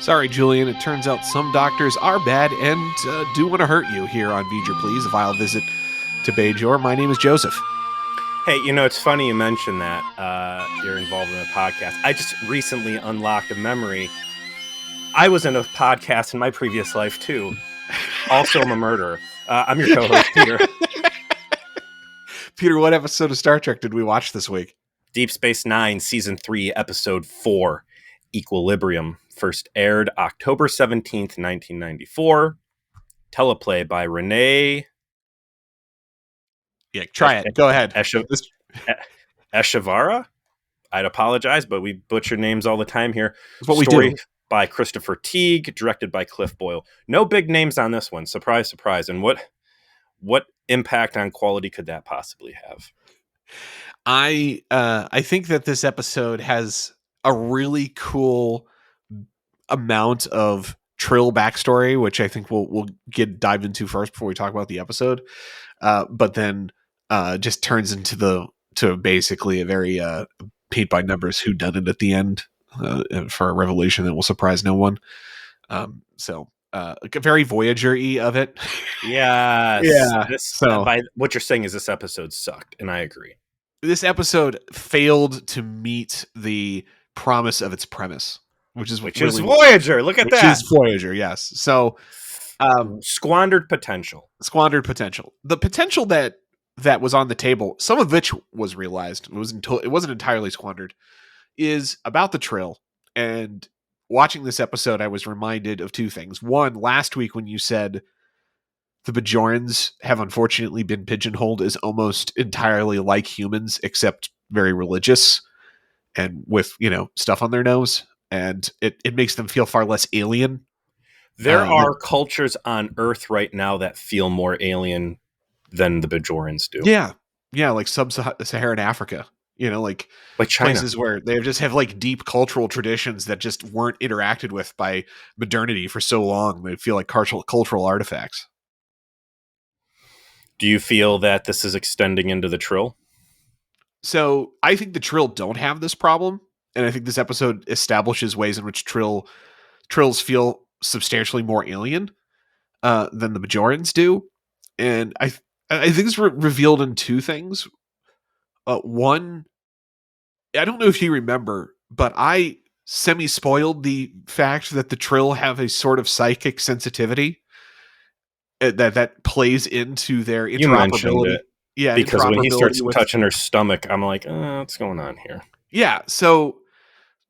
Sorry, Julian, it turns out some doctors are bad and do want to hurt you here on V'ger Please, a vile visit to Bajor. My name is Joseph. Hey, it's funny you mentioned that you're involved in a podcast. I just recently unlocked a memory. I was in a podcast in my previous life, too. Also, I'm a murderer. I'm your co-host, Peter. Peter, what episode of Star Trek did we watch this week? Deep Space Nine, Season 3, Episode 4, Equilibrium. First aired October 17th, 1994. Teleplay by Renee... Yeah, try it. Go ahead. Eshevara? I'd apologize, but we butcher names all the time here. That's what we do. By Christopher Teague, directed by Cliff Boyle. No big names on this one. Surprise, surprise. And what impact on quality could that possibly have? I think that this episode has a really cool amount of Trill backstory, which I think we'll dive into first before we talk about the episode. But then just turns into basically a very paint by numbers whodunit at the end for a revelation that will surprise no one. So very Voyager-y of it. Yes. Yeah. By what you're saying is this episode sucked, and I agree. This episode failed to meet the promise of its premise, which is Voyager. Look at that. Which is Voyager, yes. So squandered potential. The potential that was on the table, some of which was realized, it wasn't entirely squandered, is about the Trill. And watching this episode, I was reminded of two things. One, last week when you said the Bajorans have unfortunately been pigeonholed as almost entirely like humans, except very religious and with, stuff on their nose. And it makes them feel far less alien. There are cultures on Earth right now that feel more alien than the Bajorans do. Yeah, like sub-Saharan Africa. Like China. Places where they just have like deep cultural traditions that just weren't interacted with by modernity for so long. They feel like cultural artifacts. Do you feel that this is extending into the Trill? So I think the Trill don't have this problem. And I think this episode establishes ways in which Trills feel substantially more alien than the Bajorans do. And I think it's revealed in two things. One, I don't know if you remember, but I semi-spoiled the fact that the Trill have a sort of psychic sensitivity that plays into their interoperability. You mentioned it. Yeah, because when he starts touching her stomach, I'm like, what's going on here? Yeah, so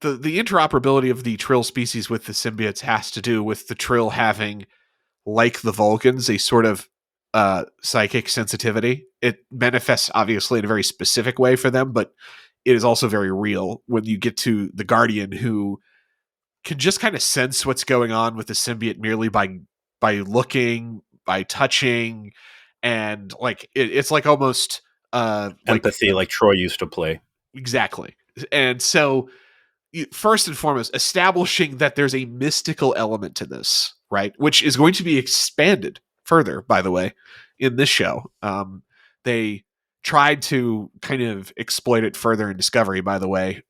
the interoperability of the Trill species with the symbiotes has to do with the Trill having, like the Vulcans, a sort of psychic sensitivity. It manifests obviously in a very specific way for them, but it is also very real when you get to the Guardian, who can just kind of sense what's going on with the symbiote merely by looking, by touching, and like it's like almost empathy, like Troy used to play. Exactly. And so first and foremost, establishing that there's a mystical element to this, right? Which is going to be expanded further, by the way, in this show. They tried to kind of exploit it further in Discovery, by the way.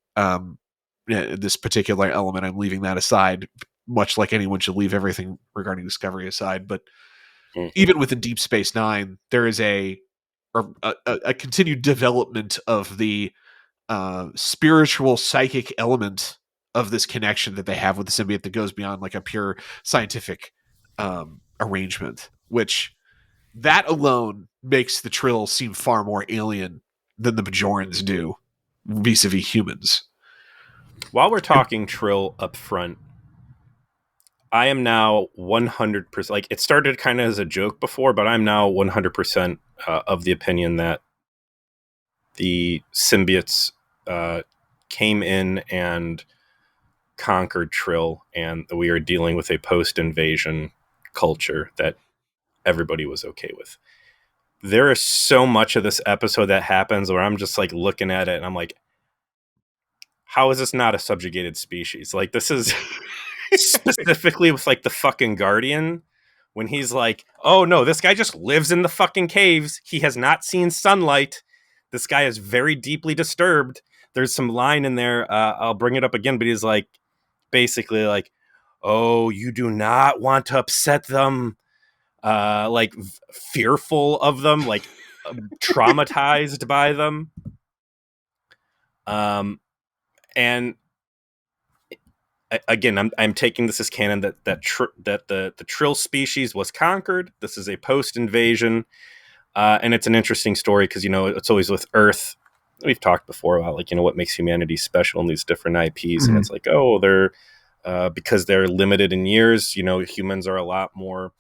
This particular element, I'm leaving that aside, much like anyone should leave everything regarding Discovery aside. But even within Deep Space Nine, there is a continued development of the spiritual psychic element of this connection that they have with the symbiote that goes beyond like a pure scientific arrangement, which that alone makes the Trill seem far more alien than the Bajorans do vis-a-vis humans. While we're talking Trill up front, I am now 100%, like it started kind of as a joke before, but I'm now 100% of the opinion that the symbiotes came in and conquered Trill, and we are dealing with a post-invasion culture that everybody was okay with. There is so much of this episode that happens where I'm just like looking at it and I'm like, how is this not a subjugated species? Like, this is specifically with like the fucking Guardian, when he's like, oh no, this guy just lives in the fucking caves. He has not seen sunlight. This guy is very deeply disturbed. There's some line in there. I'll bring it up again, but he's like, basically like, oh, you do not want to upset them, like fearful of them, like traumatized by them. And again, I'm taking this as canon that the Trill species was conquered. This is a post-invasion, and it's an interesting story because it's always with Earth. We've talked before about like what makes humanity special in these different IPs, and it's like they're because they're limited in years. Humans are a lot more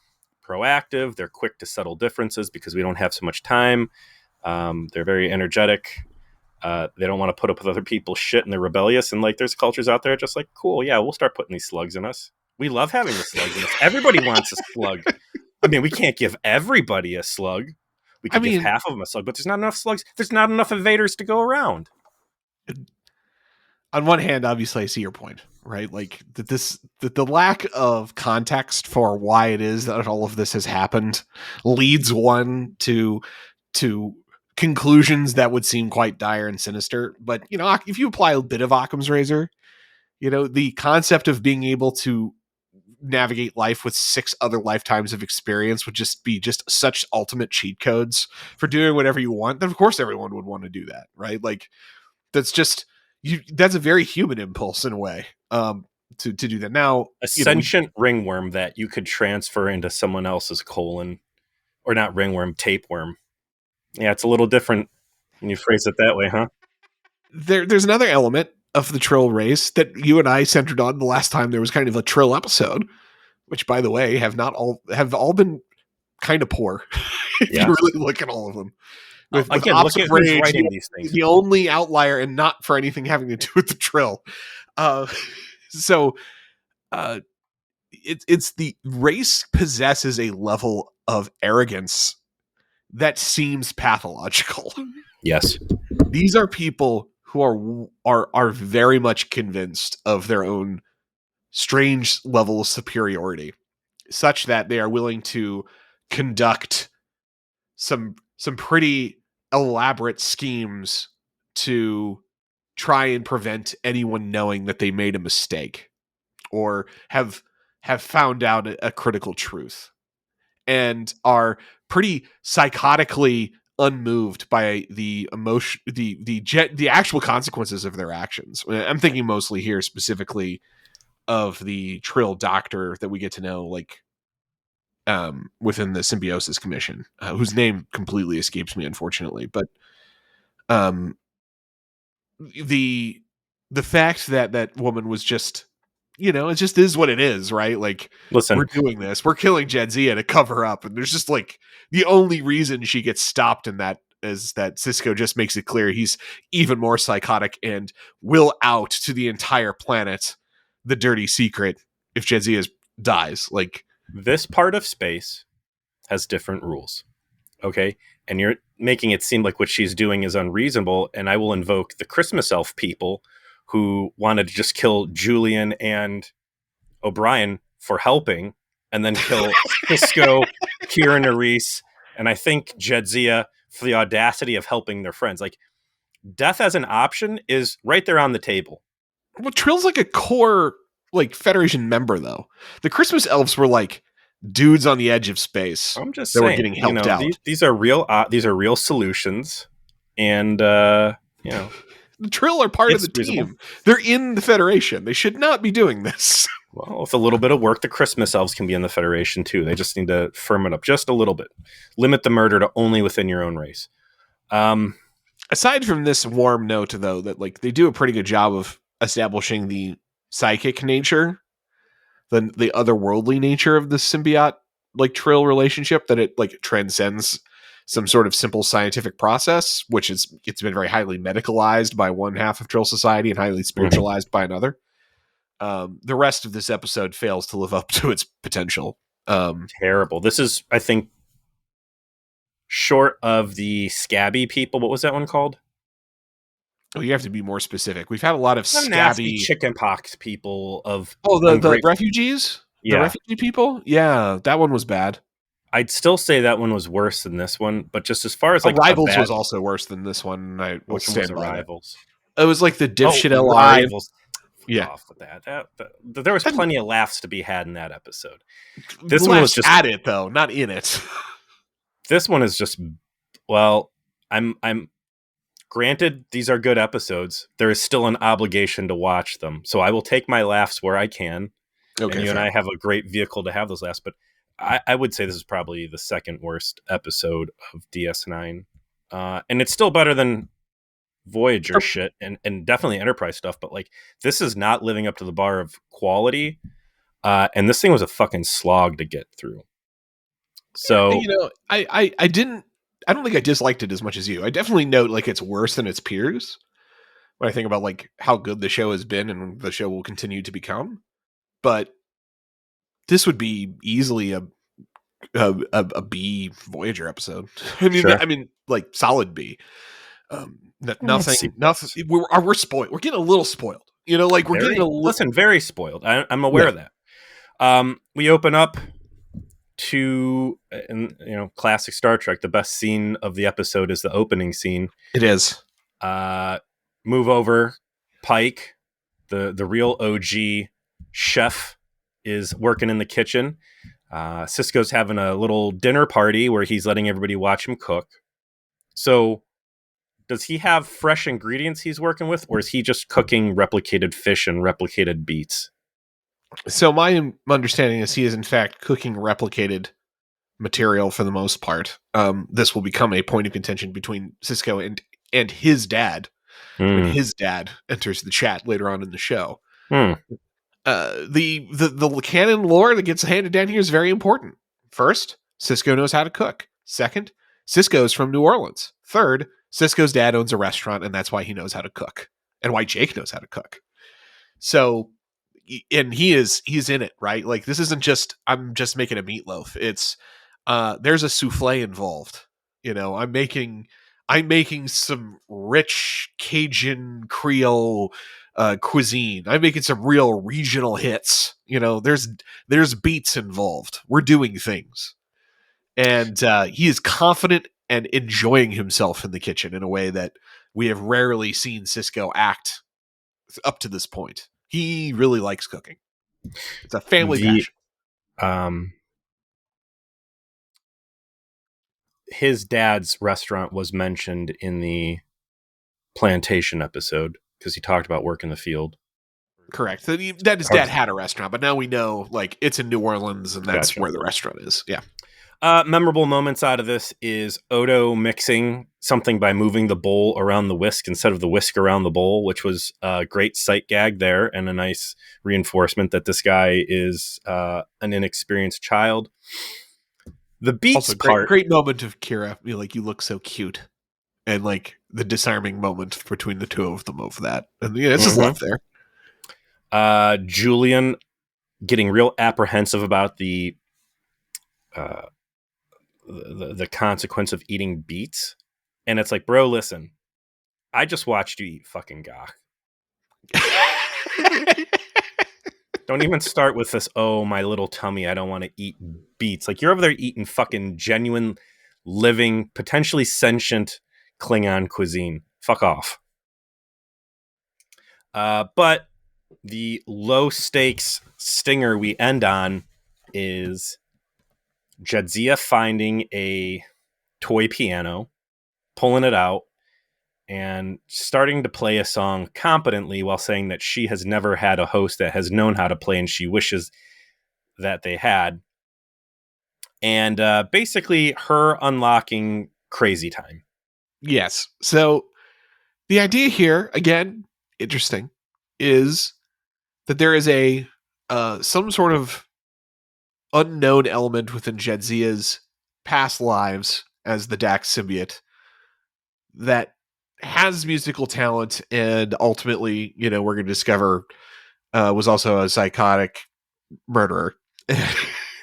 proactive. They're quick to settle differences because we don't have so much time. They're very energetic. They don't want to put up with other people's shit, and they're rebellious. And like, there's cultures out there just like, cool, yeah, we'll start putting these slugs in us. We love having the slugs in us. Everybody wants a slug. I mean, we can't give everybody a slug. We can give half of them a slug, but there's not enough slugs. There's not enough invaders to go around. On one hand, obviously, I see your point, right? Like that the lack of context for why it is that all of this has happened leads one to conclusions that would seem quite dire and sinister. But if you apply a bit of Occam's razor, the concept of being able to navigate life with 6 other lifetimes of experience would just be such ultimate cheat codes for doing whatever you want. Then of course everyone would want to do that, right? Like that's a very human impulse in a way, to do that. Now, a sentient ringworm that you could transfer into someone else's colon, or not ringworm, tapeworm. Yeah, it's a little different when you phrase it that way, huh? There's another element of the Trill race that you and I centered on the last time there was kind of a Trill episode, which, by the way, have all been kind of poor. If you really look at all of them. With look at who's writing these things. The only outlier, and not for anything having to do with the Trill. It's the race possesses a level of arrogance that seems pathological. Yes. These are people who are very much convinced of their own strange level of superiority, such that they are willing to conduct some pretty elaborate schemes to try and prevent anyone knowing that they made a mistake or have found out a critical truth, and are pretty psychotically unmoved by the emotion, the actual consequences of their actions. I'm thinking mostly here specifically of the Trill doctor that we get to know, like, within the Symbiosis Commission, whose name completely escapes me, unfortunately. But the fact that woman was just, it just is what it is, right? Like, listen, we're doing this, we're killing Jadzia to cover up, and there's just like the only reason she gets stopped in that is that Cisco just makes it clear he's even more psychotic and will out to the entire planet the dirty secret if Jadzia dies. Like, this part of space has different rules, okay? And you're making it seem like what she's doing is unreasonable, and I will invoke the Christmas elf people who wanted to just kill Julian and O'Brien for helping, and then kill Cisco, Kieran Reese, and I think Jadzia for the audacity of helping their friends. Like, death as an option is right there on the table. Well, Trill's like a core, like, Federation member, though. The Christmas elves were like dudes on the edge of space. I'm just saying, were getting helped out. These are real. These are real solutions, and the Trill are part of the team. They're in the Federation. They should not be doing this. Well, with a little bit of work, the Christmas elves can be in the Federation too. They just need to firm it up just a little bit. Limit the murder to only within your own race. Aside from this warm note, though, that like they do a pretty good job of establishing the psychic nature, the otherworldly nature of the symbiote, like, Trill relationship, that it like transcends some sort of simple scientific process, which it's been very highly medicalized by one half of Trill society and highly spiritualized by another. The rest of this episode fails to live up to its potential. Terrible. This is, I think, short of the scabby people. What was that one called? Oh, you have to be more specific. We've had a lot of scabby chickenpox people of the refugees? Yeah. The refugee people? Yeah, that one was bad. I'd still say that one was worse than this one, but just as far as like Arrivals was also worse than this one. Which one was Arrivals? It was like the dipshit Arrivals. Yeah. off with that. There was Then plenty of laughs to be had in that episode. This one was laughs just at it though, not in it. this one is just well, I'm granted these are good episodes. There is still an obligation to watch them. So I will take my laughs where I can. Okay, and you fair. and I have a great vehicle to have those laughs, but I would say this is probably the second worst episode of DS9. And it's still better than Voyager shit and definitely Enterprise stuff, but like this is not living up to the bar of quality. And this thing was a fucking slog to get through. So you know, I didn't. I don't think I disliked it as much as you. I definitely note like it's worse than its peers when I think about like how good the show has been and the show will continue to become. But this would be easily a B Voyager episode. I mean, sure. like solid B. Let's see. Nothing. We're spoiled. We're getting a little spoiled. You know, like we're getting a little. Listen, very spoiled. I'm aware of that. We open up to, and you know, classic Star Trek. The best scene of the episode is the opening scene. It is. Move over. Pike, the real OG chef, is working in the kitchen. Cisco's having a little dinner party where he's letting everybody watch him cook. So, does he have fresh ingredients he's working with, or is he just cooking replicated fish and replicated beets? So my understanding is he is in fact cooking replicated material for the most part. This will become a point of contention between Cisco and his dad when his dad enters the chat later on in the show. The canon lore that gets handed down here is very important. First, Cisco knows how to cook. Second, Cisco's from New Orleans. Third, Cisco's dad owns a restaurant, and that's why he knows how to cook, and why Jake knows how to cook. So, and he's in it, right? Like this isn't just I'm just making a meatloaf. It's there's a souffle involved. You know, I'm making some rich Cajun Creole cuisine. I'm making some real regional hits. You know, there's beats involved. We're doing things, and he is confident and enjoying himself in the kitchen in a way that we have rarely seen Cisco act up to this point. He really likes cooking. It's a family passion. His dad's restaurant was mentioned in the plantation episode because he talked about work in the field. Correct. That his dad had a restaurant, but now we know like it's in New Orleans and that's where the restaurant is. Yeah. Memorable moments out of this is Odo mixing something by moving the bowl around the whisk instead of the whisk around the bowl, which was a great sight gag there and a nice reinforcement that this guy is an inexperienced child. The beats also, great moment of Kira. You look so cute, and like the disarming moment between the two of them of that, and it's just love there. Julian getting real apprehensive about the consequence of eating beets, and it's like, bro, listen, I just watched you eat fucking gach. Don't even start with this, oh, my little tummy, I don't want to eat beets. Like, you're over there eating fucking genuine, living, potentially sentient Klingon cuisine. Fuck off. But the low stakes stinger we end on is Jadzia finding a toy piano, pulling it out, and starting to play a song competently while saying that she has never had a host that has known how to play and she wishes that they had. And basically her unlocking Crazy Time. Yes. So the idea here, again, interesting, is that there is a some sort of unknown element within Jadzia's past lives as the Dax symbiote that has musical talent, and ultimately, we're going to discover was also a psychotic murderer.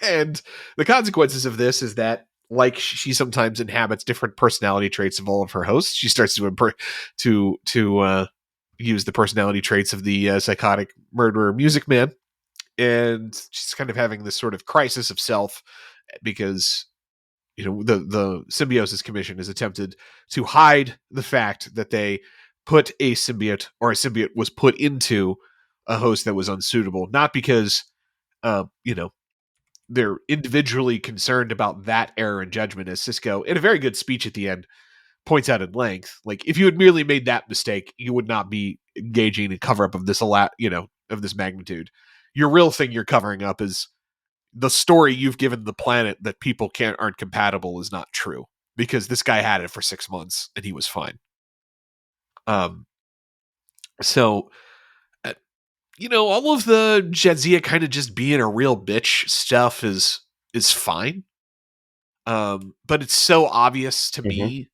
And the consequences of this is that, like she sometimes inhabits different personality traits of all of her hosts, she starts to use the personality traits of the psychotic murderer Music Man, and she's kind of having this sort of crisis of self because the Symbiosis Commission has attempted to hide the fact that they put a symbiote, or a symbiote was put into a host that was unsuitable, not because you know, they're individually concerned about that error in judgment, as Cisco, in a very good speech at the end, points out at length. Like, if you had merely made that mistake, you would not be engaging in cover up of this of this magnitude. Your real thing you're covering up is the story you've given the planet that people aren't compatible is not true, because this guy had it for 6 months and he was fine. So all of the Jadzia kind of just being a real bitch stuff is fine. But it's so obvious to me.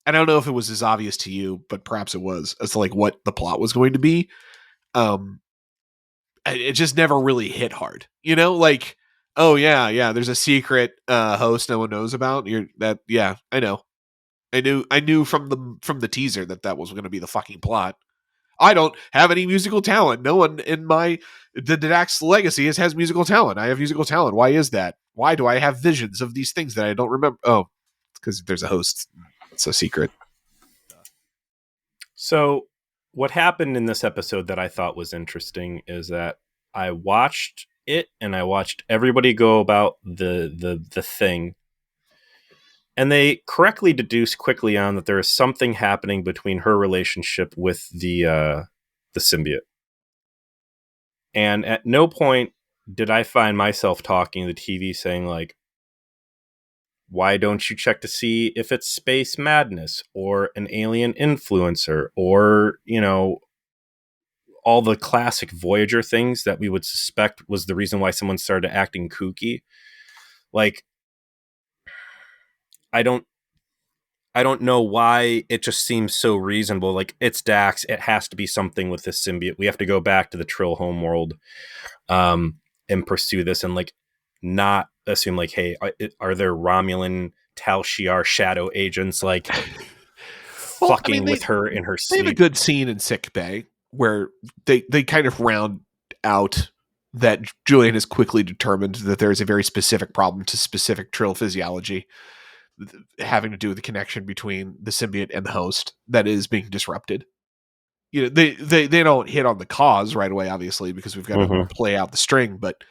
I don't know if it was as obvious to you, but perhaps it was, as to like what the plot was going to be. It just never really hit hard. Like, oh yeah, there's a secret host no one knows about. I know. I knew from the teaser that was going to be the fucking plot. I don't have any musical talent. No one in the Dax legacy has musical talent. I have musical talent. Why is that? Why do I have visions of these things that I don't remember? Oh, it's because there's a host. It's a secret. So what happened in this episode that I thought was interesting is that I watched it and I watched everybody go about the thing. And they correctly deduced quickly on that there is something happening between her relationship with the symbiote. And at no point did I find myself talking to the TV saying, like, why don't you check to see if it's space madness or an alien influencer or, all the classic Voyager things that we would suspect was the reason why someone started acting kooky. Like, I don't know why it just seems so reasonable. Like, it's Dax. It has to be something with this symbiote. We have to go back to the Trill homeworld and pursue this and, like, not assume, like, hey, are there Romulan Tal Shiar shadow agents, like, fucking with her in her sleep? They have a good scene in Sick Bay where they kind of round out that Julian has quickly determined that there is a very specific problem to specific Trill physiology having to do with the connection between the symbiote and the host that is being disrupted. They don't hit on the cause right away, obviously, because we've got to play out the string, but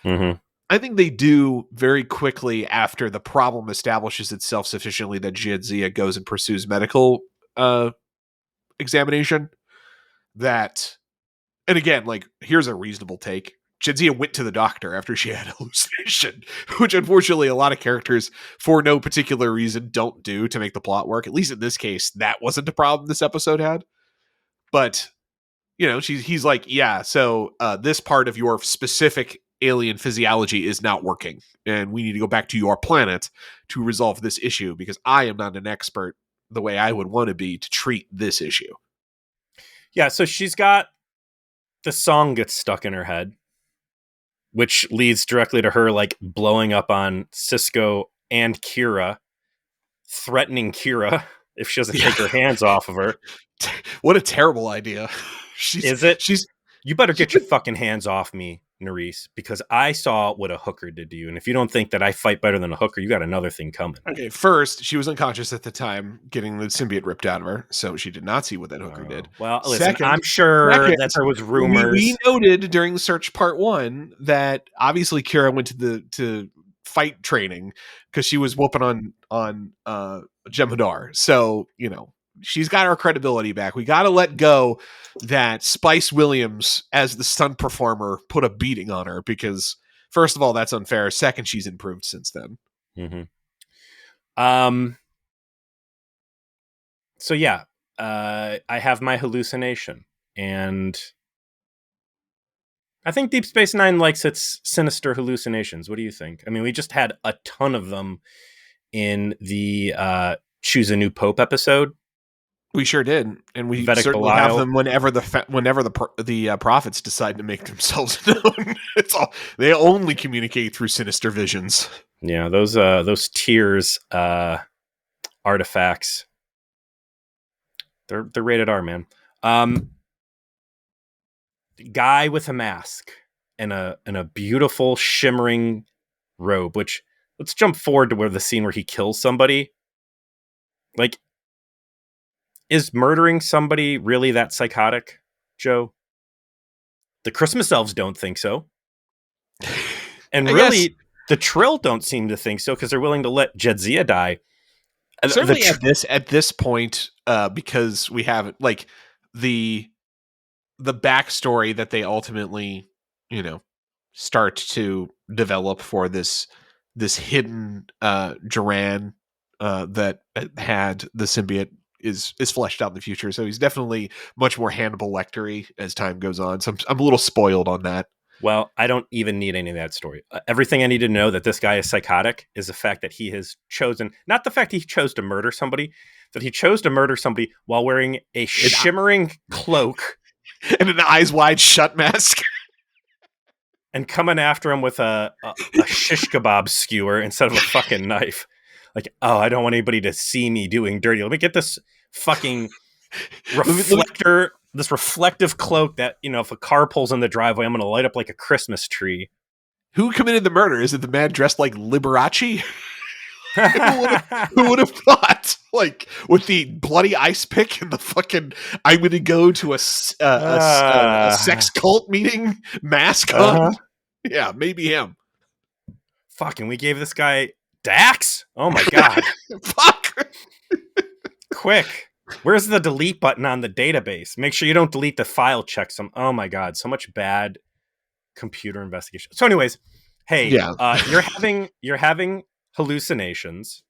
I think they do very quickly after the problem establishes itself sufficiently that Jadzia goes and pursues medical examination. That, and again, like, here's a reasonable take. Jadzia went to the doctor after she had a hallucination, which unfortunately a lot of characters, for no particular reason, don't do to make the plot work. At least in this case, that wasn't a problem this episode had. But, he's like, yeah, so this part of your specific alien physiology is not working, and we need to go back to your planet to resolve this issue, because I am not an expert the way I would want to be to treat this issue. Yeah, so she's got the song gets stuck in her head, which leads directly to her, like, blowing up on Cisco and Kira, threatening Kira if she doesn't take her hands off of her. What a terrible idea. You better get your fucking hands off me, Nerys, because I saw what a hooker did to you. And if you don't think that I fight better than a hooker, you got another thing coming. Okay, first, she was unconscious at the time getting the symbiote ripped out of her, so she did not see what that hooker did. Well, listen, I'm sure that there was rumors. We noted during Search Part 1 that obviously Kira went to fight training because she was whooping on Jem'Hadar. So, she's got her credibility back. We got to let go that Spice Williams, as the stunt performer, put a beating on her, because first of all, that's unfair. Second, she's improved since then. So yeah, I have my hallucination, and I think Deep Space Nine likes its sinister hallucinations. What do you think? I mean, we just had a ton of them in the Choose a New Pope episode. We sure did, and we certainly have them whenever the prophets decide to make themselves known. They only communicate through sinister visions. Yeah, those tears artifacts. They're rated R, man. Guy with a mask and a beautiful shimmering robe. Which, let's jump forward to the scene where he kills somebody. Like, is murdering somebody really that psychotic, Joe? The Christmas elves don't think so. And I guess really, the Trill don't seem to think so because they're willing to let Jadzia die. certainly at this point, because we haven't like the backstory that they ultimately, you know, start to develop for this hidden Duran that had the symbiote is fleshed out in the future. So he's definitely much more Hannibal Lecter-y as time goes on. So I'm a little spoiled on that. Well, I don't even need any of that story. Everything I need to know that this guy is psychotic is the fact that he has chosen, not the fact he chose to murder somebody, that he chose to murder somebody while wearing a shimmering cloak and an eyes wide shut mask. And coming after him with a shish kebab skewer instead of a fucking knife. Like, oh, I don't want anybody to see me doing dirty. Let me get this fucking reflector, this reflective cloak that, you know, if a car pulls in the driveway, I'm going to light up like a Christmas tree. Who committed the murder? Is it the man dressed like Liberace? Who would have thought? Like with the bloody ice pick and the fucking I'm going to go to a sex cult meeting mask on. Yeah, maybe him. Fucking, we gave this guy Dax? Oh my god. Fuck. Quick. Where's the delete button on the database? Make sure you don't delete the file checksum. Oh my god, so much bad computer investigation. So anyways, hey, yeah. You're having hallucinations.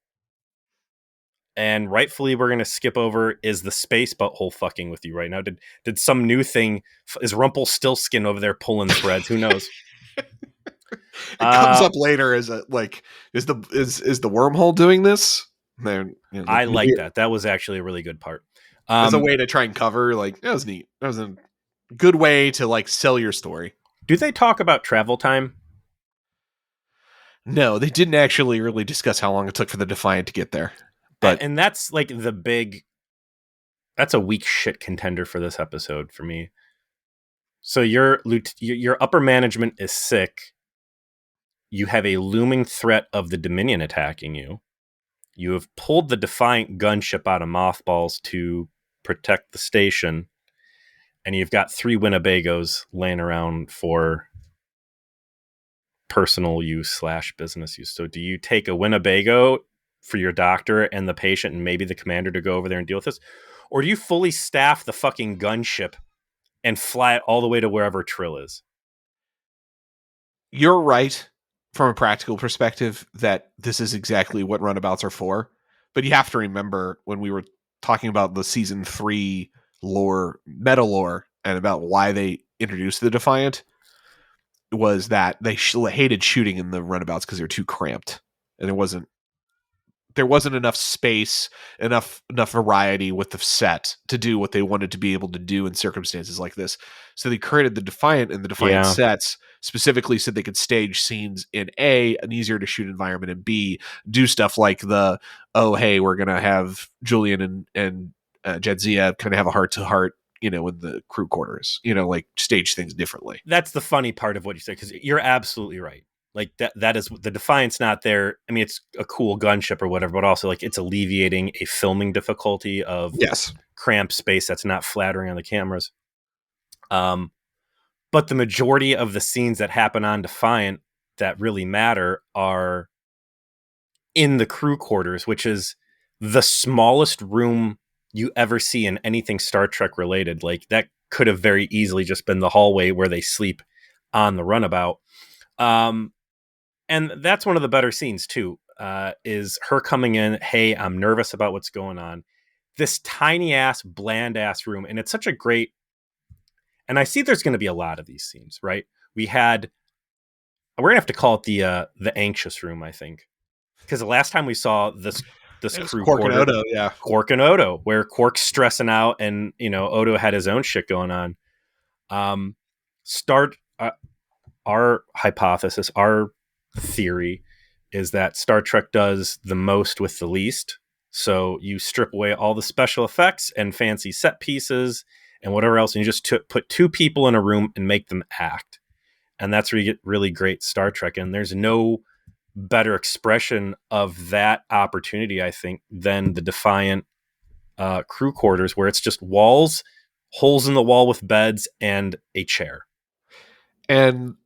And rightfully, we're going to skip over, is the space butthole fucking with you right now? Did some new thing, is Rumpelstiltskin over there pulling threads? Who knows? It comes up later as a, like, is the wormhole doing this? I like that. That was actually a really good part. As a way to try and cover, like, that was neat. That was a good way to, like, sell your story. Do they talk about travel time? No, they didn't actually really discuss how long it took for the Defiant to get there. But and that's like that's a weak shit contender for this episode for me. So your upper management is sick. You have a looming threat of the Dominion attacking you. You have pulled the Defiant gunship out of mothballs to protect the station. And you've got 3 Winnebagos laying around for personal use / business use. So do you take a Winnebago for your doctor and the patient and maybe the commander to go over there and deal with this? Or do you fully staff the fucking gunship and fly it all the way to wherever Trill is? You're right from a practical perspective that this is exactly what runabouts are for. But you have to remember when we were talking about the season 3 lore, meta lore, and about why they introduced the Defiant, was that they hated shooting in the runabouts because they were too cramped. And there wasn't enough space, enough variety with the set to do what they wanted to be able to do in circumstances like this. So they created the Defiant and the Defiant sets specifically so they could stage scenes in A, an easier to shoot environment, and B, do stuff like the, oh, hey, we're going to have Julian and Jadzia kind of have a heart-to-heart, you know, in the crew quarters, you know, like stage things differently. That's the funny part of what you say, because you're absolutely right. Like that is the Defiant's not there. I mean, it's a cool gunship or whatever, but also like it's alleviating a filming difficulty of cramped space that's not flattering on the cameras. But the majority of the scenes that happen on Defiant that really matter are in the crew quarters, which is the smallest room you ever see in anything Star Trek related. Like that could have very easily just been the hallway where they sleep on the runabout. And that's one of the better scenes too, is her coming in. Hey, I'm nervous about what's going on. This tiny ass, bland ass room. And it's such a great, and I see there's going to be a lot of these scenes, right? We're going to have to call it the anxious room, I think. Because the last time we saw this crew Quark and Odo, yeah. Quark and Odo, where Quark's stressing out and, you know, Odo had his own shit going on. Our hypothesis, our theory is that Star Trek does the most with the least. So you strip away all the special effects and fancy set pieces and whatever else, and you just put 2 people in a room and make them act. And that's where you get really great Star Trek. And there's no better expression of that opportunity, I think, than the Defiant crew quarters, where it's just walls, holes in the wall with beds, and a chair. And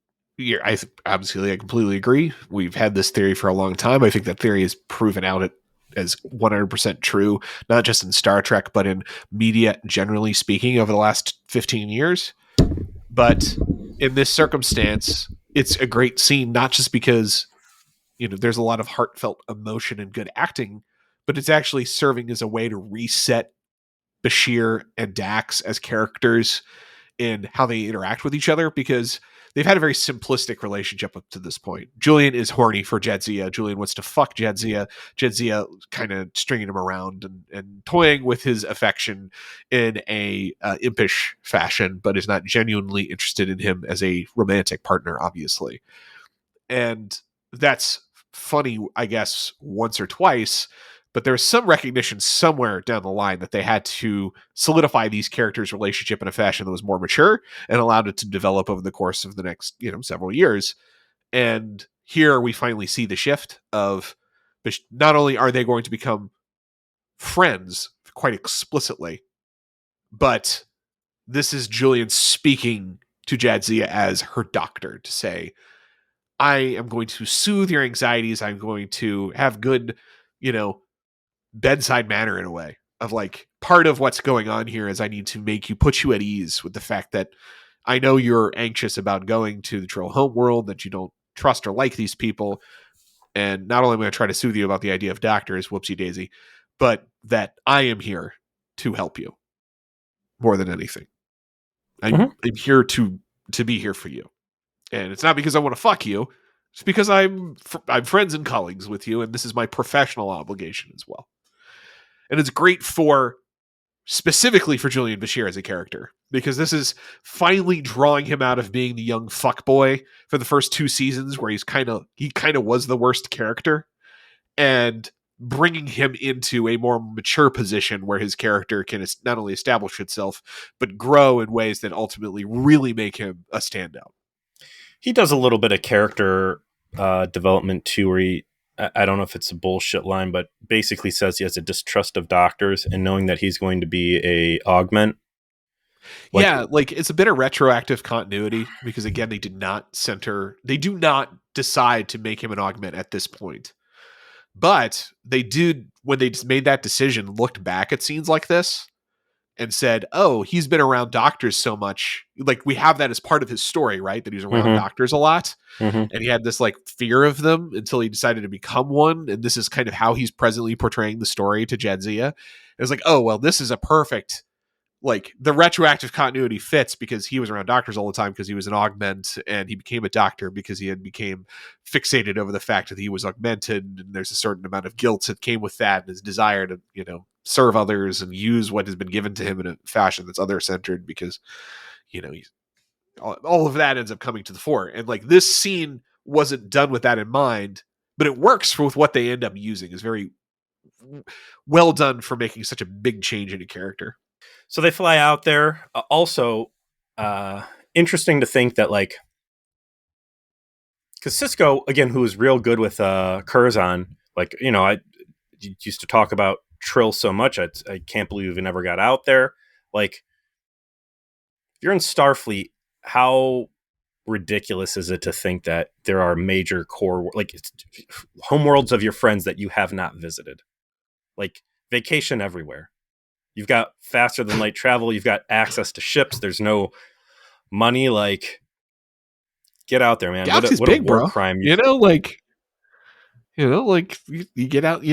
obviously I completely agree. We've had this theory for a long time. I think that theory is proven out as 100% true, not just in Star Trek, but in media generally speaking over the last 15 years. But in this circumstance, it's a great scene, not just because, there's a lot of heartfelt emotion and good acting, but it's actually serving as a way to reset Bashir and Dax as characters in how they interact with each other, because they've had a very simplistic relationship up to this point. Julian is horny for Jadzia. Julian wants to fuck Jadzia. Jadzia kind of stringing him around and toying with his affection in a impish fashion, but is not genuinely interested in him as a romantic partner, obviously. And that's funny, I guess, once or twice, but there's some recognition somewhere down the line that they had to solidify these characters' relationship in a fashion that was more mature and allowed it to develop over the course of the next, several years. And here we finally see the shift of not only are they going to become friends quite explicitly, but this is Julian speaking to Jadzia as her doctor to say, I am going to soothe your anxieties. I'm going to have good, bedside manner in a way of like, part of what's going on here is I need to make you, put you at ease with the fact that I know you're anxious about going to the Trill home world, that you don't trust or like these people. And not only am I going to try to soothe you about the idea of doctors, whoopsie daisy, but that I am here to help you more than anything. I'm here to be here for you. And it's not because I want to fuck you. It's because I'm friends and colleagues with you, and this is my professional obligation as well. And it's great specifically for Julian Bashir as a character, because this is finally drawing him out of being the young fuckboy for the first 2 seasons, where he kind of was the worst character, and bringing him into a more mature position where his character can not only establish itself, but grow in ways that ultimately really make him a standout. He does a little bit of character development too, where I don't know if it's a bullshit line, but basically says he has a distrust of doctors and knowing that he's going to be a augment. Like it's a bit of retroactive continuity, because again, they do not decide to make him an augment at this point. But they did, when they made that decision, looked back at scenes like this and said, oh, he's been around doctors so much. Like, we have that as part of his story, right? That he's around doctors a lot. And he had this like fear of them until he decided to become one. And this is kind of how he's presently portraying the story to Jadzia. It's like, oh, well, this is a perfect, like, the retroactive continuity fits because he was around doctors all the time because he was an augment, and he became a doctor because he had became fixated over the fact that he was augmented, and there's a certain amount of guilt that came with that, and his desire to, serve others and use what has been given to him in a fashion that's other centered, because, he's, all of that ends up coming to the fore. And like, this scene wasn't done with that in mind, but it works with what they end up using. Is very well done for making such a big change in a character. So they fly out there. Also, interesting to think that, like, because Cisco, again, who was real good with Curzon, like, I used to talk about Trill so much. I can't believe we never got out there. Like, if you're in Starfleet, how ridiculous is it to think that there are major core, like, homeworlds of your friends that you have not visited? Like, vacation everywhere. You've got faster than light travel. You've got access to ships. There's no money. Like, get out there, man. Galaxy's what big, a war bro. crime. You get out.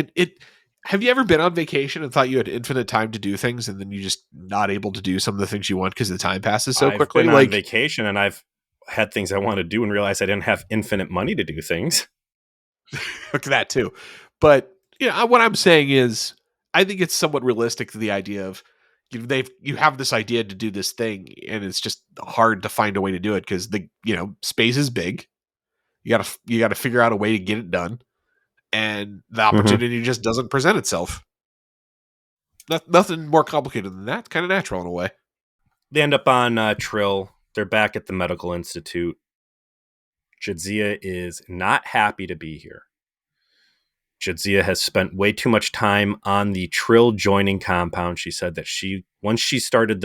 Have you ever been on vacation and thought you had infinite time to do things, and then you just not able to do some of the things you want because the time passes so quickly? I've been on vacation and I've had things I want to do and realized I didn't have infinite money to do things. Look at that too. But what I'm saying is, I think it's somewhat realistic to the idea of you have this idea to do this thing, and it's just hard to find a way to do it because the space is big. You gotta figure out a way to get it done, and the opportunity just doesn't present itself. Nothing more complicated than that. Kind of natural in a way. They end up on Trill. They're back at the medical institute. Jadzia is not happy to be here. Jadzia has spent way too much time on the Trill joining compound. She said that once she started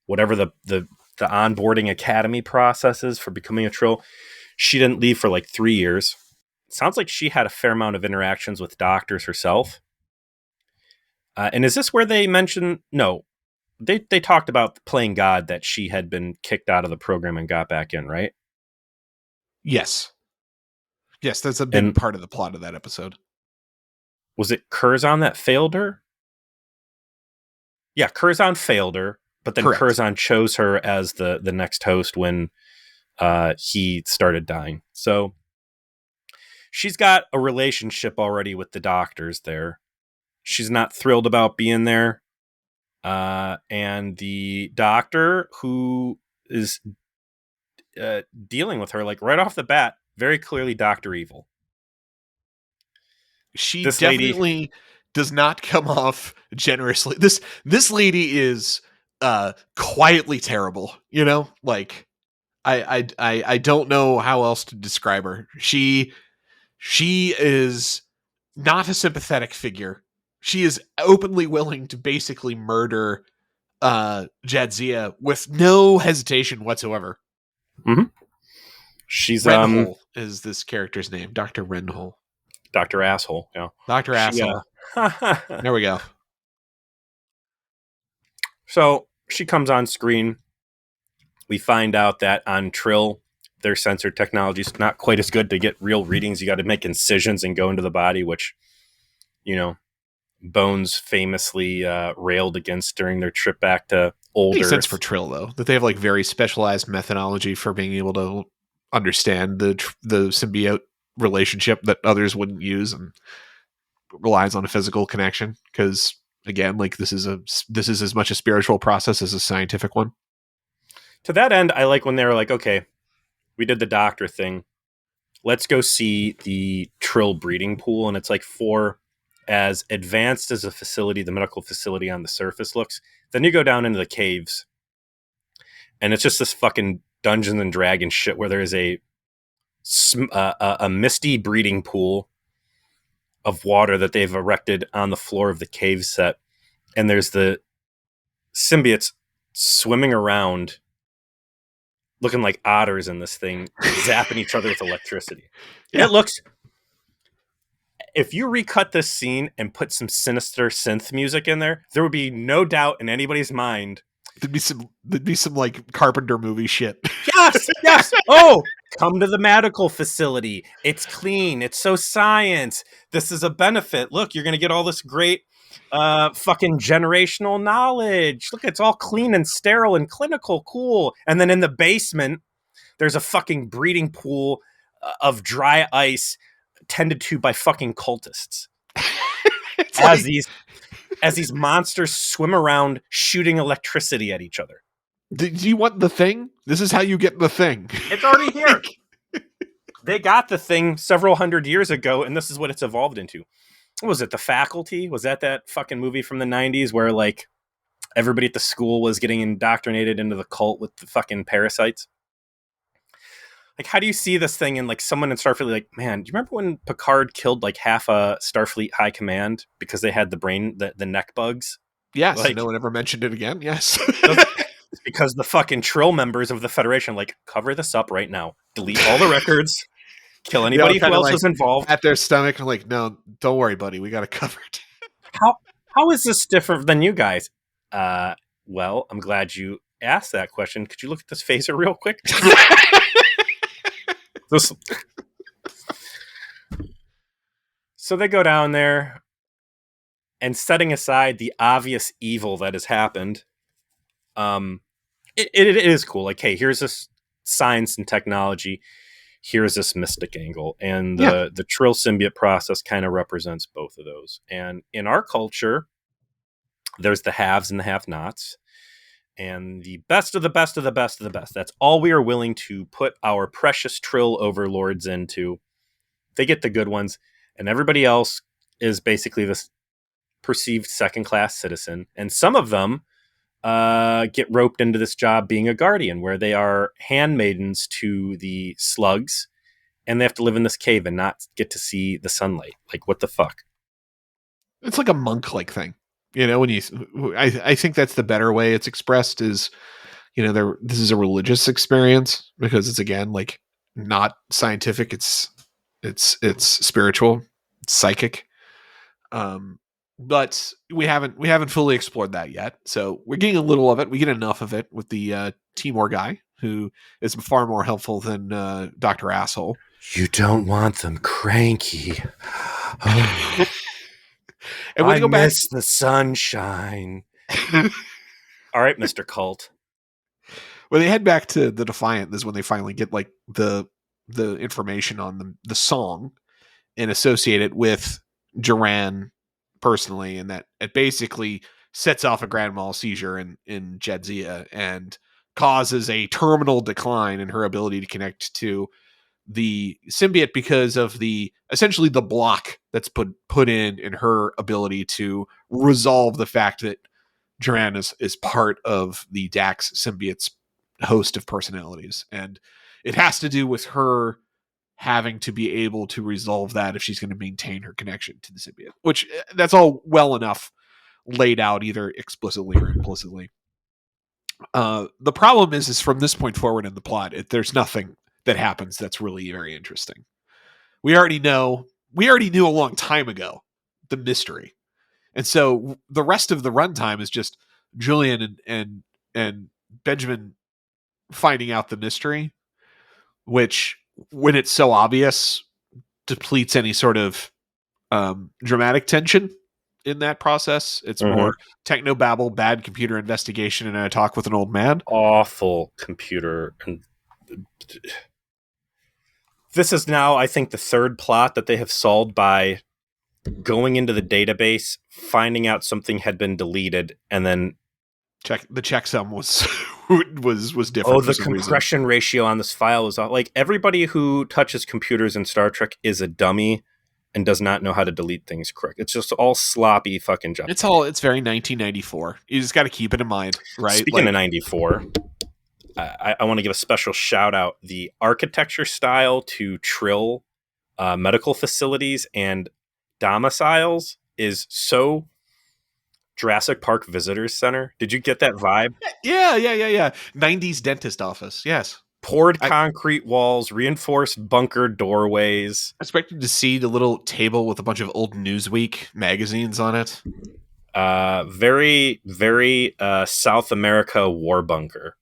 whatever the the onboarding academy processes for becoming a Trill. She didn't leave for like 3 years. Sounds like she had a fair amount of interactions with doctors herself. And is this where they mentioned? No, they talked about playing God, that she had been kicked out of the program and got back in, right? Yes. Yes, that's a big And part of the plot of that episode. was it Curzon that failed her? Yeah, Curzon failed her, but then Correct. Curzon chose her as the next host when he started dying. So she's got a relationship already with the doctors there. She's not thrilled about being there. And the doctor who is dealing with her, like right off the bat, very clearly Dr. Evil. She This lady, definitely does not come off generously. This lady is quietly terrible, you know? Like I don't know how else to describe her. She is not a sympathetic figure. She is openly willing to basically murder Jadzia with no hesitation whatsoever. mm-hmm. She's Renhole is this character's name. Dr. Renhole. Dr. Asshole. Yeah. Dr. Asshole. There we go. So she comes on screen. We find out that on Trill, their sensor technology is not quite as good to get real readings. You got to make incisions and go into the body, which, you know, Bones famously railed against during their trip back to old Makes Earth. sense for Trill though, that they have like very specialized methodology for being able to understand the symbiote relationship that others wouldn't use, and relies on a physical connection. Because again, like this is as much a spiritual process as a scientific one. To that end, I like when they were like, okay, we did the doctor thing. Let's go see the Trill breeding pool. And it's like, for as advanced as a facility, the medical facility on the surface looks, then you go down into the caves and it's just this fucking Dungeons and Dragons shit where there is a misty breeding pool of water that they've erected on the floor of the cave set. And there's the symbiotes swimming around looking like otters in this thing, zapping each other with electricity. Yeah. It looks... If you recut this scene and put some sinister synth music in there, there would be no doubt in anybody's mind. There'd be some like Carpenter movie shit. Yes. Oh, come to the medical facility. It's clean. It's so science. This is a benefit. Look, you're going to get all this great fucking generational knowledge. Look, it's all clean and sterile and clinical. Cool. And then in the basement, there's a fucking breeding pool of dry ice tended to by fucking cultists. as these monsters swim around shooting electricity at each other. Do you want the thing? This is how you get the thing. It's already here. They got the thing several hundred years ago, and this is what it's evolved into. What was it? The Faculty? Was that fucking movie from the 90s where like everybody at the school was getting indoctrinated into the cult with the fucking parasites? Like, how do you see this thing? And like someone in Starfleet, like, man, do you remember when Picard killed like half a Starfleet high command because they had the neck bugs? Yes, like, no one ever mentioned it again. Yes. Because the fucking Trill members of the Federation, like, cover this up right now. Delete all the records. Kill anybody who else is involved. At their stomach, and like, no, don't worry, buddy. We got it covered. How is this different than you guys? Well, I'm glad you asked that question. Could you look at this phaser real quick? So they go down there, and setting aside the obvious evil that has happened, it is cool. Like, hey, here's this science and technology. Here's this mystic angle. And the Trill symbiote process kind of represents both of those. And in our culture, there's the haves and the have-nots. And the best of the best of the best of the best. That's all we are willing to put our precious Trill overlords into. They get the good ones. And everybody else is basically this perceived second-class citizen. And some of them get roped into this job being a guardian, where they are handmaidens to the slugs, and they have to live in this cave and not get to see the sunlight. Like, what the fuck? It's like a monk-like thing. You know, when I think that's the better way it's expressed, is this is a religious experience because it's, again, like, not scientific. It's spiritual, it's psychic. Um, but we haven't fully explored that yet. So we're getting a little of it. We get enough of it with the Timor guy, who is far more helpful than Dr. Asshole. You don't want them cranky. And when I they go back, miss the sunshine. All right, Mr. Cult. when they head back to the Defiant, this is when they finally get like the information on the song and associate it with Duran personally, and that it basically sets off a grand mal seizure in Jadzia and causes a terminal decline in her ability to connect to the symbiote because of essentially the block that's put in her ability to resolve the fact that Duran is part of the Dax symbiote's host of personalities, and it has to do with her having to be able to resolve that if she's going to maintain her connection to the symbiote, which that's all well enough laid out either explicitly or implicitly. The problem is from this point forward in the plot, there's nothing that happens that's really very interesting. We already knew a long time ago the mystery, and so the rest of the runtime is just Julian and Benjamin finding out the mystery, which, when it's so obvious, depletes any sort of dramatic tension in that process. It's more technobabble, bad computer investigation, and a talk with an old man. Awful computer. And this is now, I think, the third plot that they have solved by going into the database, finding out something had been deleted, and then the checksum was was different. Oh, the compression ratio on this file is like, everybody who touches computers in Star Trek is a dummy and does not know how to delete things correct. It's just all sloppy fucking junk. It's very 1994. You just got to keep it in mind, right? Speaking of 94, I want to give a special shout out. The architecture style to Trill medical facilities and domiciles is so Jurassic Park Visitors Center. Did you get that vibe? Yeah. 90s dentist office. Yes. Poured concrete walls, reinforced bunker doorways. I expected to see the little table with a bunch of old Newsweek magazines on it. Very, very South America war bunker.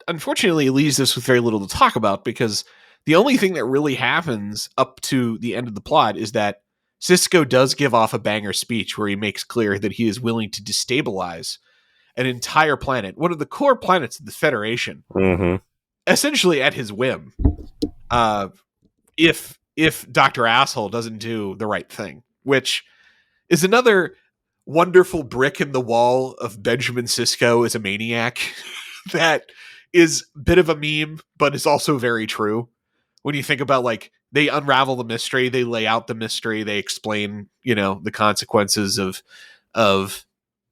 Unfortunately, it leaves us with very little to talk about, because the only thing that really happens up to the end of the plot is that Sisko does give off a banger speech where he makes clear that he is willing to destabilize an entire planet, one of the core planets of the Federation, essentially at his whim. If Dr. Asshole doesn't do the right thing, which is another wonderful brick in the wall of Benjamin Sisko as a maniac that is a bit of a meme, but is also very true. When you think about, like, they unravel the mystery, they lay out the mystery, they explain, the consequences of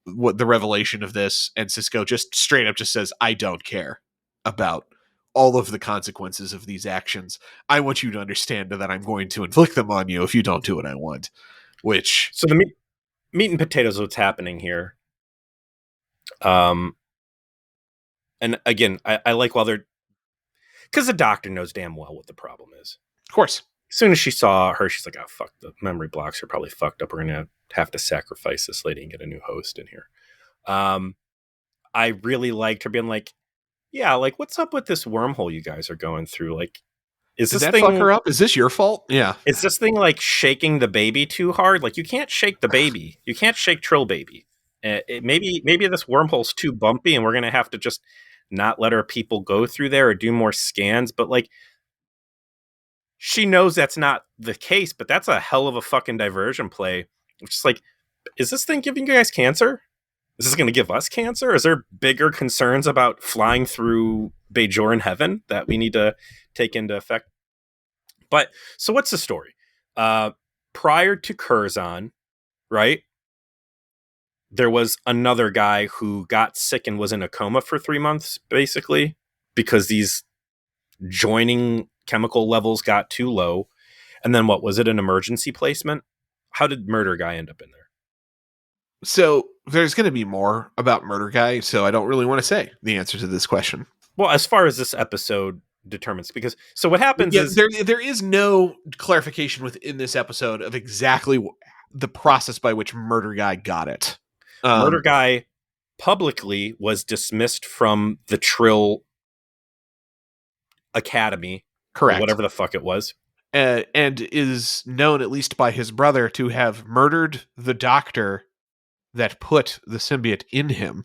what the revelation of this, and Sisko just straight up just says, I don't care about all of the consequences of these actions. I want you to understand that I'm going to inflict them on you if you don't do what I want. So the meat and potatoes of what's happening here. And again, I like while they're, because the doctor knows damn well what the problem is. Of course. As soon as she saw her, she's like, oh, fuck, the memory blocks are probably fucked up. We're going to have to sacrifice this lady and get a new host in here. I really liked her being like, yeah, like, what's up with this wormhole you guys are going through? Like, Did this thing fuck her up? Is this your fault? Yeah. Is this thing like shaking the baby too hard? Like, you can't shake the baby. You can't shake Trill baby. Maybe this wormhole's too bumpy and we're going to have to just not let our people go through there or do more scans. But, like, she knows that's not the case, but that's a hell of a fucking diversion play. It's just like, is this thing giving you guys cancer? Is this going to give us cancer? Is there bigger concerns about flying through Bajoran heaven that we need to take into effect? But, so what's the story? Prior to Curzon, right, there was another guy who got sick and was in a coma for 3 months, basically, because these joining chemical levels got too low. And then what was it, an emergency placement? How did Murder Guy end up in there? So there's going to be more about Murder Guy, so I don't really want to say the answer to this question. Well, as far as this episode determines, because so what happens is there is no clarification within this episode of exactly the process by which Murder Guy got it. Murder Guy publicly was dismissed from the Trill Academy, correct, or whatever the fuck it was, and is known at least by his brother to have murdered the doctor that put the symbiote in him.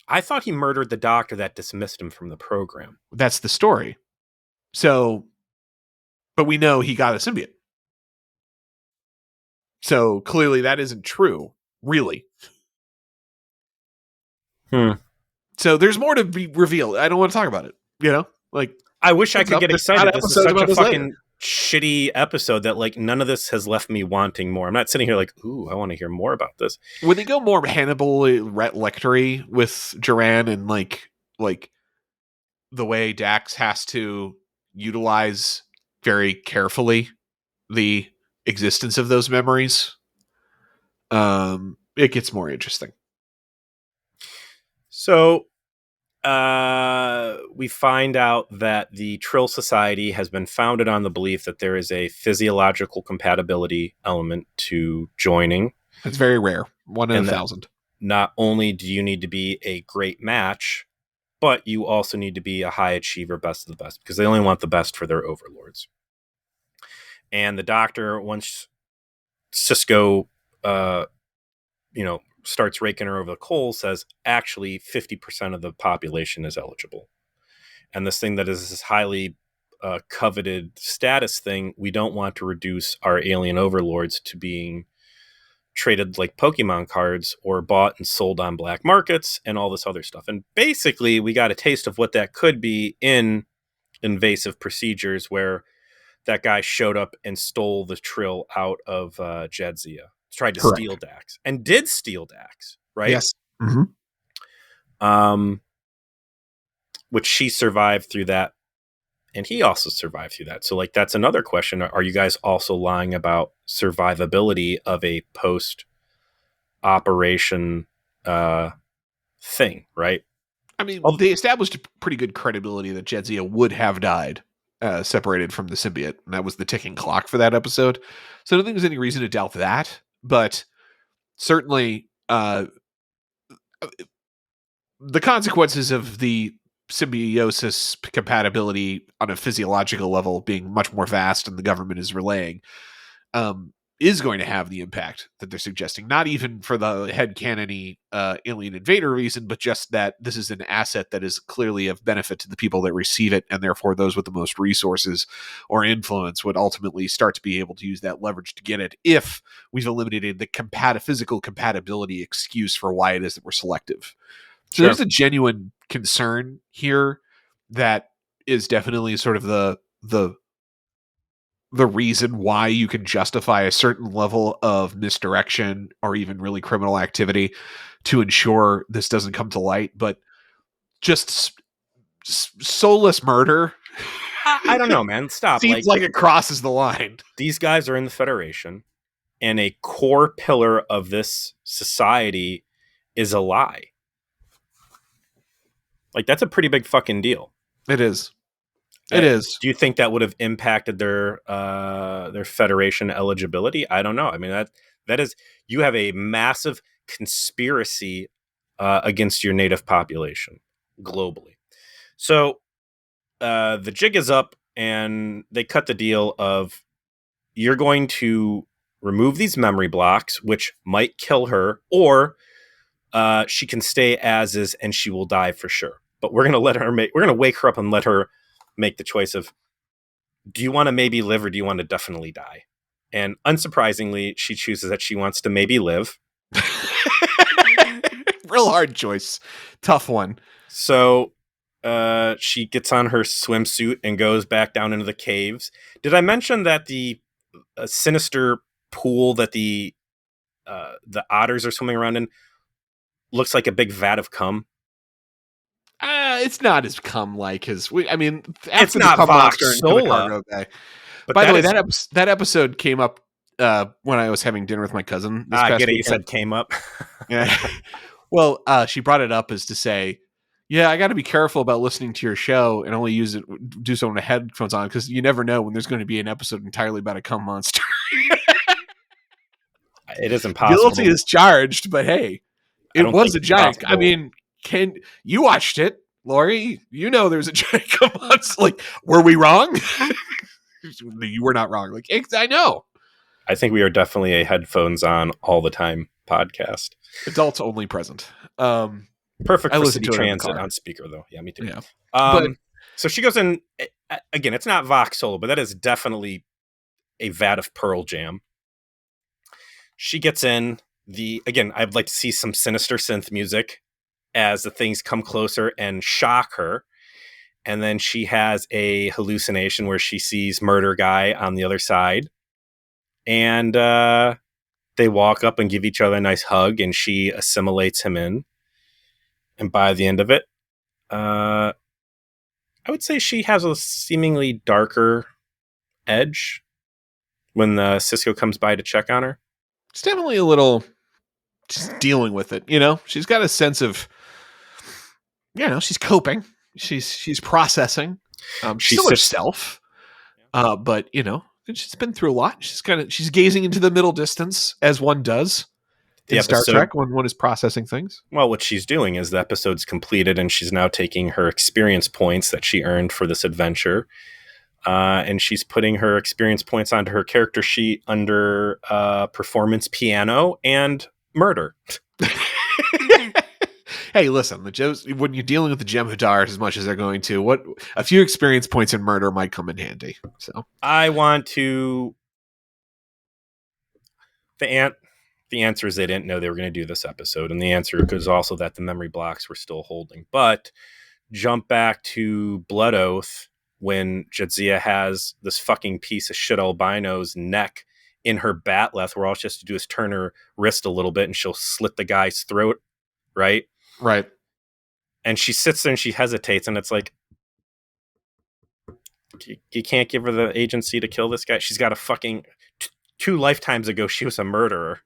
I thought he murdered the doctor that dismissed him from the program. That's the story. So, but we know he got a symbiote. So clearly that isn't true, really. So there's more to be revealed. I don't want to talk about it. You know, like I wish I could get excited. This is such a fucking later. shitty episode that like none of this has left me wanting more. I'm not sitting here like, ooh, I want to hear more about this. When they go more Hannibal Lectery with Duran and like the way Dax has to utilize very carefully the existence of those memories, it gets more interesting. So we find out that the Trill Society has been founded on the belief that there is a physiological compatibility element to joining. It's very rare. 1 in 1,000. Not only do you need to be a great match, but you also need to be a high achiever, best of the best, because they only want the best for their overlords. And the doctor, once Cisco, starts raking her over the coals, says actually 50% of the population is eligible. And this thing that is this highly coveted status thing, we don't want to reduce our alien overlords to being traded like Pokemon cards or bought and sold on black markets and all this other stuff. And basically we got a taste of what that could be in Invasive Procedures, where that guy showed up and stole the Trill out of Jadzia. Tried to steal Dax and did steal Dax, right? Yes. Mm-hmm. Which she survived through that, and he also survived through that. So, like, that's another question: are you guys also lying about survivability of a post-operation thing? Right? I mean, they established a pretty good credibility that Jadzia would have died separated from the symbiote, and that was the ticking clock for that episode. So, I don't think there's any reason to doubt that. But certainly, the consequences of the symbiosis compatibility on a physiological level being much more vast than the government is relaying is going to have the impact that they're suggesting. Not even for the headcanon-y alien invader reason, but just that this is an asset that is clearly of benefit to the people that receive it, and therefore those with the most resources or influence would ultimately start to be able to use that leverage to get it if we've eliminated the physical compatibility excuse for why it is that we're selective. So there's a genuine concern here that is definitely sort of the reason why you can justify a certain level of misdirection or even really criminal activity to ensure this doesn't come to light. But just soulless murder, I don't know, man. Stop. Seems like it crosses the line. These guys are in the Federation, and a core pillar of this society is a lie. Like, that's a pretty big fucking deal. It is. It is. Do you think that would have impacted their Federation eligibility? I don't know. I mean, that is, you have a massive conspiracy against your native population globally. So the jig is up, and they cut the deal of, you're going to remove these memory blocks, which might kill her, or she can stay as is and she will die for sure. But we're going to wake her up and let her make the choice of, do you want to maybe live or do you want to definitely die? And unsurprisingly, she chooses that she wants to maybe live. Real hard choice. Tough one. So she gets on her swimsuit and goes back down into the caves. Did I mention that the sinister pool that the otters are swimming around in looks like a big vat of cum? It's not as cum-like as it's not Vox Sola. But by the way, that episode came up when I was having dinner with my cousin this I past get it. You weekend. said came up. Yeah. Well, she brought it up as to say, yeah, I got to be careful about listening to your show and only do so when the headphones on, because you never know when there's going to be an episode entirely about a cum monster. It is impossible. Guilty as charged, but hey, I it don't was think a it's giant. I possible. mean, can you watched it, Lori? You know there's a giant cum monster. Like, were we wrong? You were not wrong. Like, I know. I think we are definitely a headphones on all the time podcast. Adults only present. Perfect I for listen city to it in the transit car. on speaker, though. Yeah, me too. Yeah, but So she goes in. Again, it's not Vox Solo, but that is definitely a vat of Pearl Jam. She gets in. Again, I'd like to see some sinister synth music as the things come closer and shock her. And then she has a hallucination where she sees Murder Guy on the other side. And they walk up and give each other a nice hug, and she assimilates him in. And by the end of it, I would say she has a seemingly darker edge when Cisco comes by to check on her. it's definitely a little just dealing with it. You know, she's got a sense of, she's coping. She's processing. She She's still sits- herself, but she's been through a lot. She's gazing into the middle distance as one does in Star Trek when one is processing things. Well, what she's doing is the episode's completed, and she's now taking her experience points that she earned for this adventure, and she's putting her experience points onto her character sheet under performance, piano, and murder. Hey, listen, when you're dealing with the Jem'Hadar as much as they're going to, a few experience points in murder might come in handy. So I want to. The answer is they didn't know they were going to do this episode, and the answer is also that the memory blocks were still holding. But jump back to Blood Oath when Jadzia has this fucking piece of shit albino's neck in her batleth, where all she has to do is turn her wrist a little bit and she'll slit the guy's throat, right? Right. And she sits there and she hesitates, and it's like, you can't give her the agency to kill this guy. She's got a fucking 2 lifetimes ago she was a murderer.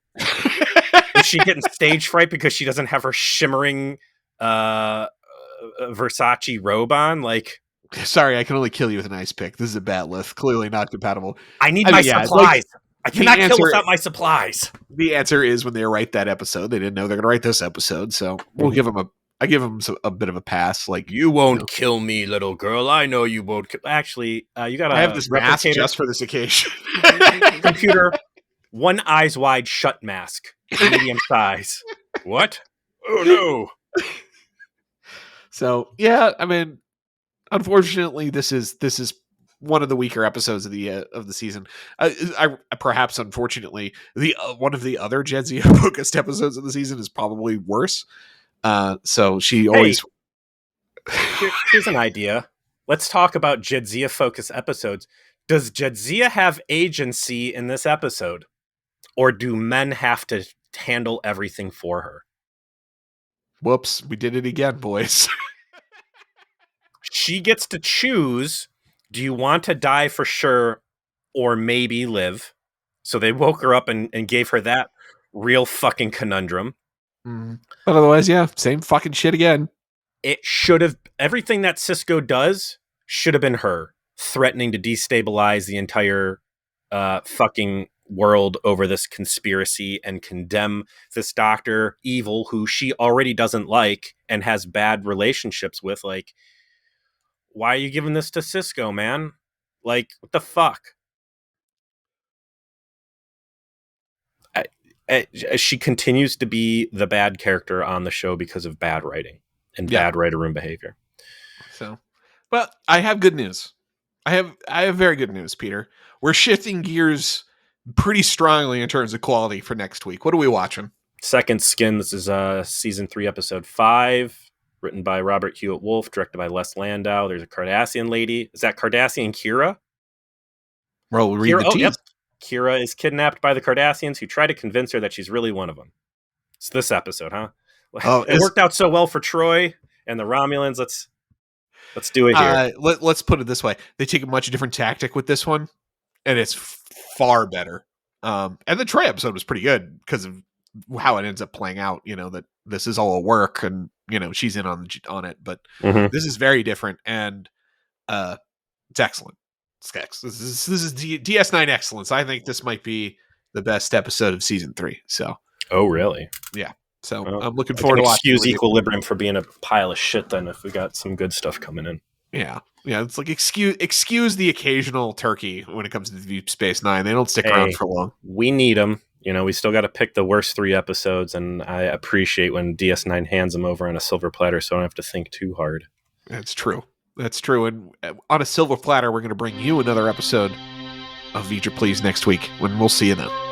Is she getting stage fright because she doesn't have her shimmering Versace robe on? Like, sorry, I can only kill you with an ice pick. This is a batleth, clearly not compatible. I need my supplies. I cannot kill without my supplies. The answer is when they write that episode, they didn't know they're going to write this episode, so I give them a bit of a pass. Like, you won't kill me, little girl. I know you won't. Actually, you got to. I have this mask just for this occasion. Computer, one eyes wide shut mask, medium size. What? Oh no. So yeah, I mean, unfortunately, this is one of the weaker episodes of the season. Perhaps unfortunately, the one of the other Jadzia focused episodes of the season is probably worse. So she always. Here's an idea. Let's talk about Jadzia focused episodes. Does Jadzia have agency in this episode, or do men have to handle everything for her? Whoops, we did it again, boys. She gets to choose, do you want to die for sure or maybe live? So they woke her up and gave her that real fucking conundrum. But otherwise, yeah, same fucking shit again. It should have, everything that Cisco does should have been her threatening to destabilize the entire fucking world over this conspiracy and condemn this Dr. Evil who she already doesn't like and has bad relationships with. Like, why are you giving this to Cisco, man? Like, what the fuck? She continues to be the bad character on the show because of bad writing and bad writer room behavior. So, but I have good news. I have very good news, Peter. We're shifting gears pretty strongly in terms of quality for next week. What are we watching? Second Skin. This is season 3, episode 5. Written by Robert Hewitt Wolf, directed by Les Landau. There's a Cardassian lady. Is that Cardassian Kira? Well, we'll read the tease. Yep. Kira is kidnapped by the Cardassians who try to convince her that she's really one of them. It's this episode, huh? It worked out so well for Troy and the Romulans. Let's do it here. Let's put it this way. They take a much different tactic with this one, and it's far better. And the Trey episode was pretty good because of how it ends up playing out. That this is all a work, and she's in on it. But this is very different, and it's excellent. This is DS9 excellence. I think this might be the best episode of season 3. So. Oh, really? Yeah. So well, I'm looking forward to watching. Excuse Equilibrium for being a pile of shit. Then, if we got some good stuff coming in. Yeah. It's like excuse the occasional turkey when it comes to Deep Space Nine. They don't stick around for long. We need them. We still got to pick the worst 3 episodes, and I appreciate when DS9 hands them over on a silver platter, so I don't have to think too hard. That's true. And on a silver platter, we're going to bring you another episode of V'ger Please next week, when we'll see you then.